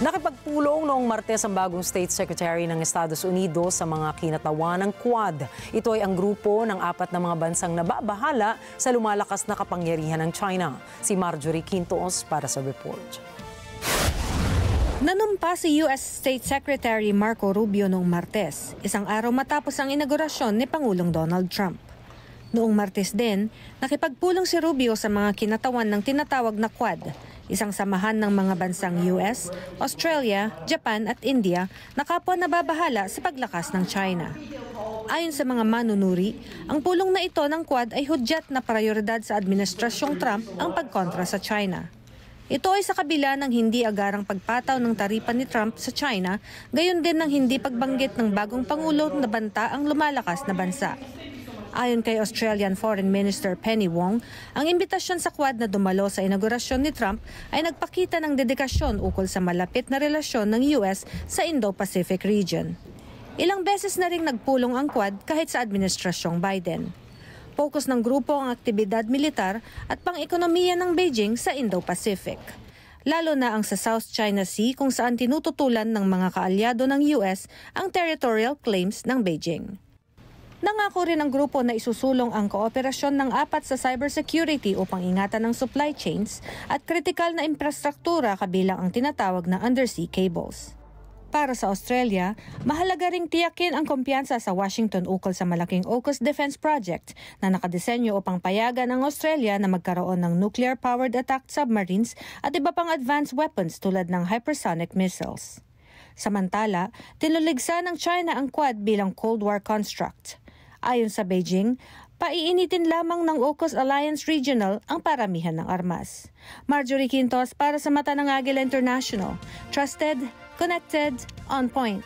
Nakipagpulong noong Martes ang bagong State Secretary ng Estados Unidos sa mga kinatawan ng Quad. Ito ay ang grupo ng 4 na mga bansang nababahala sa lumalakas na kapangyarihan ng China. Si Marjorie Quintos para sa report. Nanumpa si U.S. State Secretary Marco Rubio noong Martes, isang araw matapos ang inaugurasyon ni Pangulong Donald Trump. Noong Martes din, nakipagpulong si Rubio sa mga kinatawan ng tinatawag na Quad, isang samahan ng mga bansang US, Australia, Japan at India na kapwa nababahala sa paglakas ng China. Ayon sa mga manunuri, ang pulong na ito ng Quad ay hudyat na prioridad sa administrasyong Trump ang pagkontra sa China. Ito ay sa kabila ng hindi agarang pagpataw ng taripa ni Trump sa China, gayon din ng hindi pagbanggit ng bagong Pangulo na banta ang lumalakas na bansa. Ayon kay Australian Foreign Minister Penny Wong, ang imbitasyon sa Quad na dumalo sa inaugurasyon ni Trump ay nagpakita ng dedikasyon ukol sa malapit na relasyon ng US sa Indo-Pacific region. Ilang beses na ring nagpulong ang Quad kahit sa administrasyong Biden. Focus ng grupo ang aktibidad militar at pang-ekonomiya ng Beijing sa Indo-Pacific. Lalo na ang sa South China Sea kung saan tinututulan ng mga kaalyado ng US ang territorial claims ng Beijing. Nangako rin ang grupo na isusulong ang kooperasyon ng 4 sa cybersecurity upang ingatan ang supply chains at kritikal na infrastruktura kabilang ang tinatawag na undersea cables. Para sa Australia, mahalaga ring tiyakin ang kumpiyansa sa Washington ukol sa malaking AUKUS defense project na nakadesenyo upang payagan ang Australia na magkaroon ng nuclear-powered attack submarines at iba pang advanced weapons tulad ng hypersonic missiles. Samantala, tinuligsa ng China ang Quad bilang Cold War construct. Ayon sa Beijing, paiinitin lamang ng AUKUS Alliance Regional ang paramihan ng armas. Marjorie Quintos para sa Mata ng Agila International. Trusted, connected, on point.